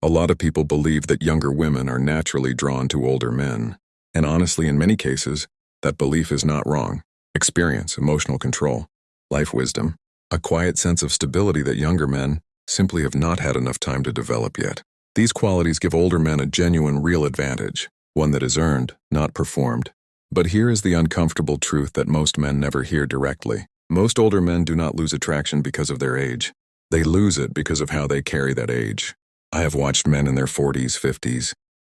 A lot of people believe that younger women are naturally drawn to older men. And honestly, in many cases, that belief is not wrong. Experience, emotional control, life wisdom, a quiet sense of stability that younger men simply have not had enough time to develop yet. These qualities give older men a genuine, real advantage, one that is earned, not performed. But here is the uncomfortable truth that most men never hear directly. Most older men do not lose attraction because of their age. They lose it because of how they carry that age. I have watched men in their 40s, 50s,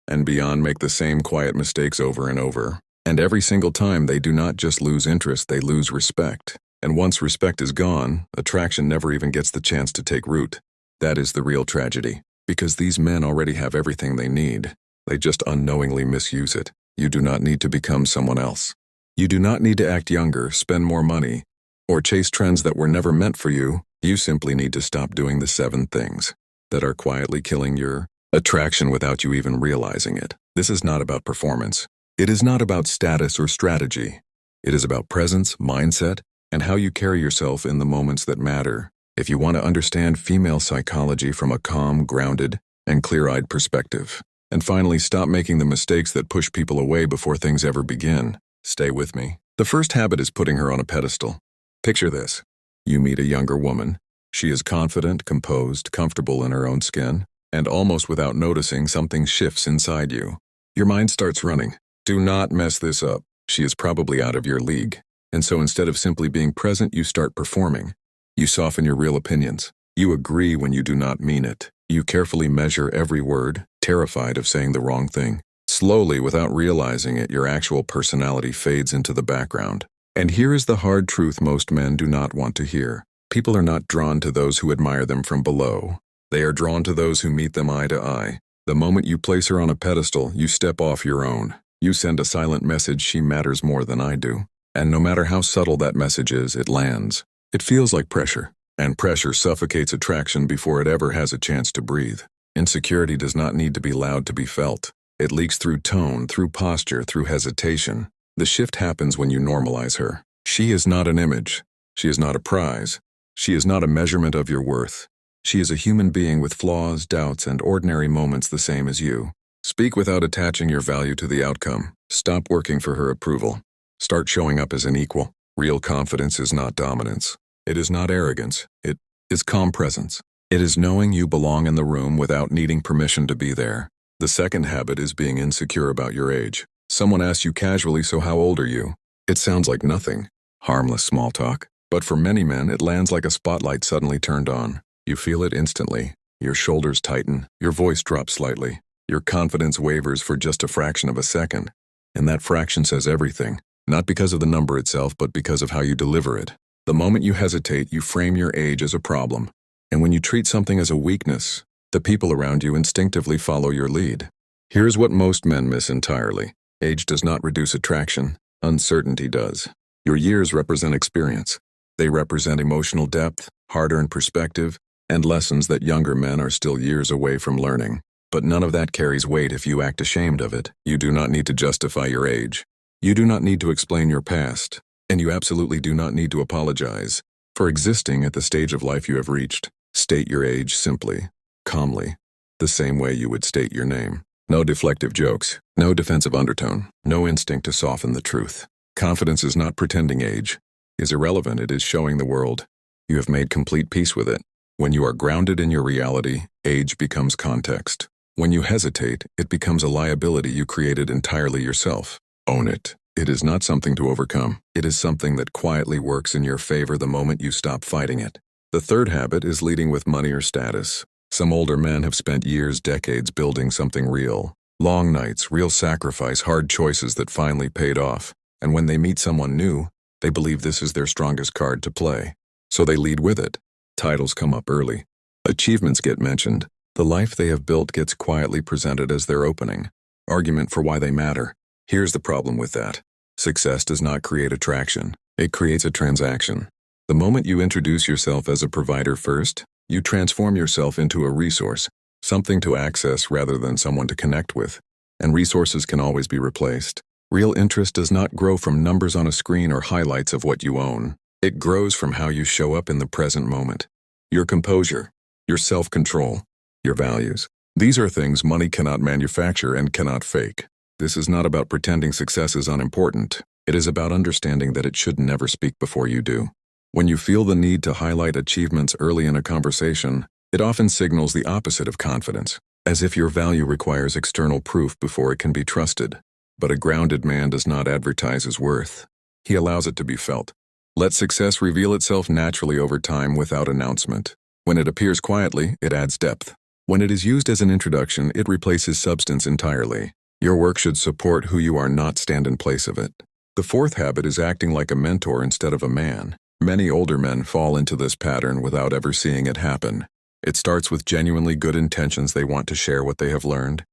and beyond make the same quiet mistakes over and over. And every single time they do not just lose interest, they lose respect. And once respect is gone, attraction never even gets the chance to take root. That is the real tragedy. Because these men already have everything they need. They just unknowingly misuse it. You do not need to become someone else. You do not need to act younger, spend more money, or chase trends that were never meant for you. You simply need to stop doing the 7 things that are quietly killing your attraction without you even realizing it. This is not about performance. It is not about status or strategy. It is about presence, mindset, and how you carry yourself in the moments that matter. If you want to understand female psychology from a calm, grounded, and clear-eyed perspective, and finally stop making the mistakes that push people away before things ever begin, stay with me. The first habit is putting her on a pedestal. Picture this. You meet a younger woman. She is confident, composed, comfortable in her own skin, and almost without noticing, something shifts inside you. Your mind starts running. Do not mess this up. She is probably out of your league. And so instead of simply being present, you start performing. You soften your real opinions. You agree when you do not mean it. You carefully measure every word, terrified of saying the wrong thing. Slowly, without realizing it, your actual personality fades into the background. And here is the hard truth most men do not want to hear. People are not drawn to those who admire them from below. They are drawn to those who meet them eye to eye. The moment you place her on a pedestal, you step off your own. You send a silent message: she matters more than I do. And no matter how subtle that message is, it lands. It feels like pressure. And pressure suffocates attraction before it ever has a chance to breathe. Insecurity does not need to be loud to be felt. It leaks through tone, through posture, through hesitation. The shift happens when you normalize her. She is not an image. She is not a prize. She is not a measurement of your worth. She is a human being with flaws, doubts, and ordinary moments the same as you. Speak without attaching your value to the outcome. Stop working for her approval. Start showing up as an equal. Real confidence is not dominance. It is not arrogance. It is calm presence. It is knowing you belong in the room without needing permission to be there. The second habit is being insecure about your age. Someone asks you casually, "So how old are you?" It sounds like nothing. Harmless small talk. But for many men, it lands like a spotlight suddenly turned on. You feel it instantly. Your shoulders tighten. Your voice drops slightly. Your confidence wavers for just a fraction of a second. And that fraction says everything. Not because of the number itself, but because of how you deliver it. The moment you hesitate, you frame your age as a problem. And when you treat something as a weakness, the people around you instinctively follow your lead. Here's what most men miss entirely. Age does not reduce attraction. Uncertainty does. Your years represent experience. They represent emotional depth, hard-earned perspective, and lessons that younger men are still years away from learning. But none of that carries weight if you act ashamed of it. You do not need to justify your age. You do not need to explain your past. And you absolutely do not need to apologize for existing at the stage of life you have reached. State your age simply, calmly, the same way you would state your name. No deflective jokes, no defensive undertone, no instinct to soften the truth. Confidence is not pretending age. Is irrelevant, it is showing the world. You have made complete peace with it. When you are grounded in your reality, age becomes context. When you hesitate, it becomes a liability you created entirely yourself. Own it. It is not something to overcome. It is something that quietly works in your favor the moment you stop fighting it. The third habit is leading with money or status. Some older men have spent years, decades building something real. Long nights, real sacrifice, hard choices that finally paid off. And when they meet someone new, they believe this is their strongest card to play. So they lead with it. Titles come up early. Achievements get mentioned. The life they have built gets quietly presented as their opening. Argument for why they matter. Here's the problem with that. Success does not create attraction. It creates a transaction. The moment you introduce yourself as a provider first, you transform yourself into a resource, something to access rather than someone to connect with. And resources can always be replaced. Real interest does not grow from numbers on a screen or highlights of what you own. It grows from how you show up in the present moment. Your composure, your self-control, your values. These are things money cannot manufacture and cannot fake. This is not about pretending success is unimportant. It is about understanding that it should never speak before you do. When you feel the need to highlight achievements early in a conversation, it often signals the opposite of confidence, as if your value requires external proof before it can be trusted. But a grounded man does not advertise his worth. He allows it to be felt. Let success reveal itself naturally over time without announcement. When it appears quietly, it adds depth. When it is used as an introduction, it replaces substance entirely. Your work should support who you are, not stand in place of it. The fourth habit is acting like a mentor instead of a man. Many older men fall into this pattern without ever seeing it happen. It starts with genuinely good intentions. They want to share what they have learned,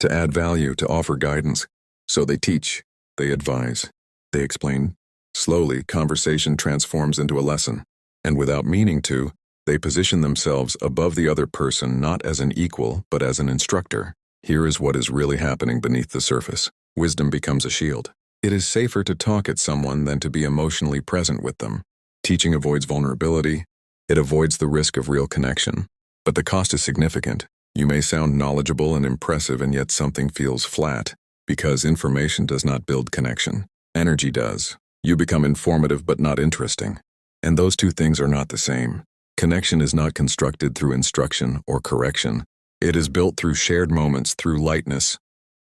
to add value, to offer guidance. So they teach, they advise, they explain. Slowly, conversation transforms into a lesson, and without meaning to, they position themselves above the other person, not as an equal, but as an instructor. Here is what is really happening beneath the surface. Wisdom becomes a shield. It is safer to talk at someone than to be emotionally present with them. Teaching avoids vulnerability. It avoids the risk of real connection. But the cost is significant. You may sound knowledgeable and impressive, and yet something feels flat, because information does not build connection. Energy does. You become informative but not interesting. And those two things are not the same. Connection is not constructed through instruction or correction. It is built through shared moments, through lightness,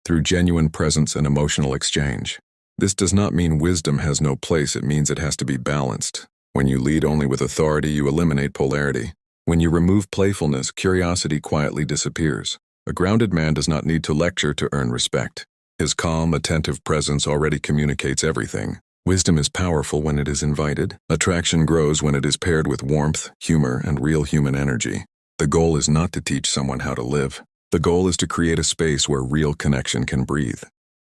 through genuine presence and emotional exchange. This does not mean wisdom has no place. It means it has to be balanced. When you lead only with authority, you eliminate polarity. When you remove playfulness, curiosity quietly disappears. A grounded man does not need to lecture to earn respect. His calm, attentive presence already communicates everything. Wisdom is powerful when it is invited. Attraction grows when it is paired with warmth, humor, and real human energy. The goal is not to teach someone how to live. The goal is to create a space where real connection can breathe.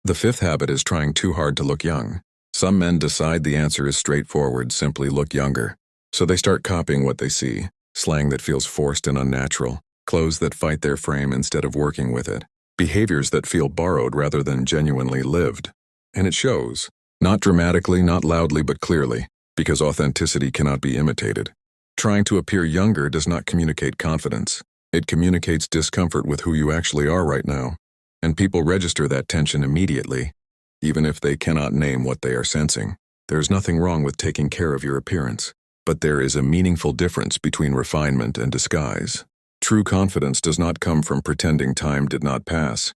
The fifth habit is trying too hard to look young. Some men decide the answer is straightforward: simply look younger. So they start copying what they see: slang that feels forced and unnatural, clothes that fight their frame instead of working with it, behaviors that feel borrowed rather than genuinely lived. And it shows. Not dramatically, not loudly, but clearly, because authenticity cannot be imitated. Trying to appear younger does not communicate confidence. It communicates discomfort with who you actually are right now. And people register that tension immediately, even if they cannot name what they are sensing. There's nothing wrong with taking care of your appearance, but there is a meaningful difference between refinement and disguise. True confidence does not come from pretending time did not pass.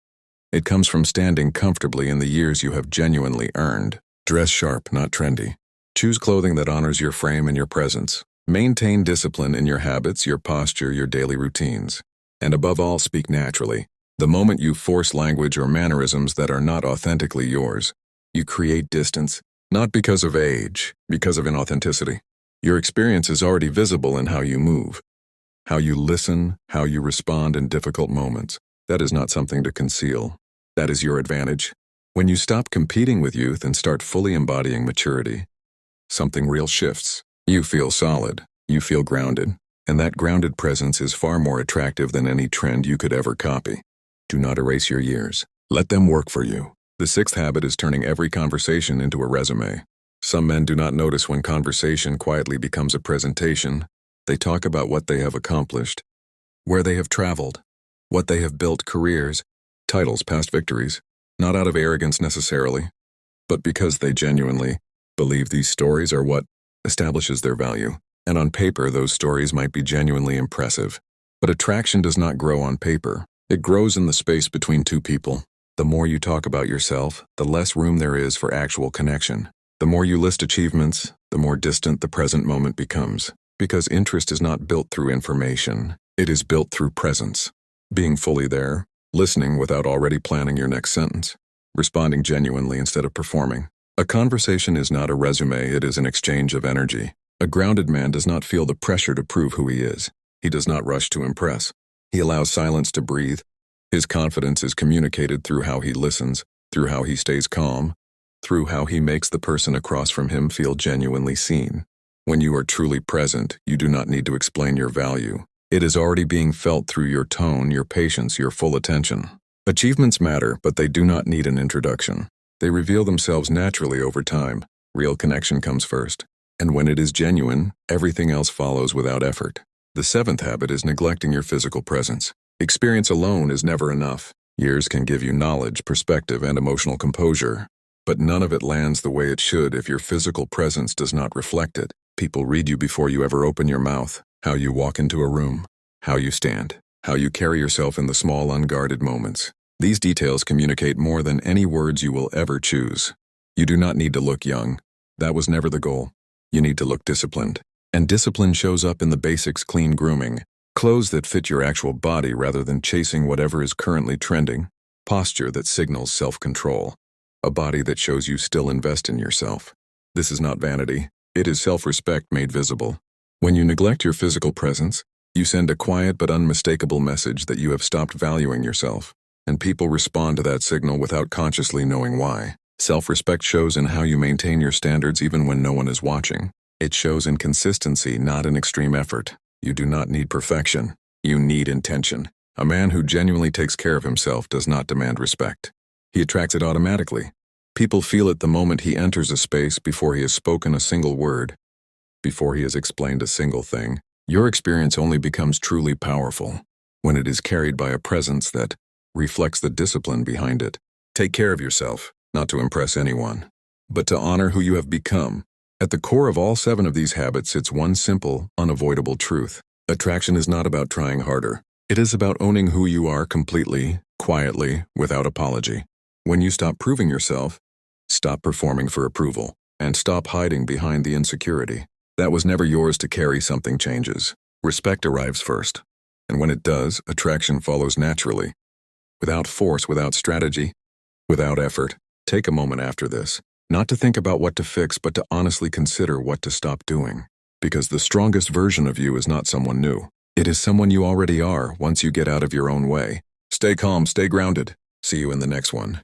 It comes from standing comfortably in the years you have genuinely earned. Dress sharp, not trendy. Choose clothing that honors your frame and your presence. Maintain discipline in your habits, your posture, your daily routines. And above all, speak naturally. The moment you force language or mannerisms that are not authentically yours, you create distance, not because of age, because of inauthenticity. Your experience is already visible in how you move, how you listen, how you respond in difficult moments. That is not something to conceal. That is your advantage. When you stop competing with youth and start fully embodying maturity, something real shifts. You feel solid, you feel grounded, and that grounded presence is far more attractive than any trend you could ever copy. Do not erase your years. Let them work for you. The sixth habit is turning every conversation into a resume. Some men do not notice when conversation quietly becomes a presentation. They talk about what they have accomplished, where they have traveled, what they have built: careers, titles, past victories, not out of arrogance necessarily, but because they genuinely believe these stories are what establishes their value. And on paper, those stories might be genuinely impressive. But attraction does not grow on paper. It grows in the space between two people. The more you talk about yourself, the less room there is for actual connection. The more you list achievements, the more distant the present moment becomes. Because interest is not built through information, it is built through presence. Being fully there, listening without already planning your next sentence, responding genuinely instead of performing. A conversation is not a resume, it is an exchange of energy. A grounded man does not feel the pressure to prove who he is. He does not rush to impress. He allows silence to breathe. His confidence is communicated through how he listens, through how he stays calm, through how he makes the person across from him feel genuinely seen. When you are truly present, you do not need to explain your value. It is already being felt through your tone, your patience, your full attention. Achievements matter, but they do not need an introduction. They reveal themselves naturally over time. Real connection comes first. And when it is genuine, everything else follows without effort. The seventh habit is neglecting your physical presence. Experience alone is never enough. Years can give you knowledge, perspective, and emotional composure, but none of it lands the way it should if your physical presence does not reflect it. People read you before you ever open your mouth, how you walk into a room, how you stand, how you carry yourself in the small, unguarded moments. These details communicate more than any words you will ever choose. You do not need to look young. That was never the goal. You need to look disciplined. And discipline shows up in the basics: clean grooming, clothes that fit your actual body rather than chasing whatever is currently trending, posture that signals self-control, a body that shows you still invest in yourself. This is not vanity. It is self-respect made visible. When you neglect your physical presence, you send a quiet but unmistakable message that you have stopped valuing yourself, and people respond to that signal without consciously knowing why. Self-respect shows in how you maintain your standards even when no one is watching. It shows in consistency, not in extreme effort. You do not need perfection. You need intention. A man who genuinely takes care of himself does not demand respect. He attracts it automatically. People feel it the moment he enters a space, before he has spoken a single word, before he has explained a single thing. Your experience only becomes truly powerful when it is carried by a presence that reflects the discipline behind it. Take care of yourself, not to impress anyone, but to honor who you have become. At the core of all 7 of these habits sits one simple, unavoidable truth. Attraction is not about trying harder. It is about owning who you are completely, quietly, without apology. When you stop proving yourself, stop performing for approval, and stop hiding behind the insecurity that was never yours to carry, something changes. Respect arrives first, and when it does, attraction follows naturally. Without force, without strategy, without effort. Take a moment after this, not to think about what to fix, but to honestly consider what to stop doing. Because the strongest version of you is not someone new. It is someone you already are once you get out of your own way. Stay calm, stay grounded. See you in the next one.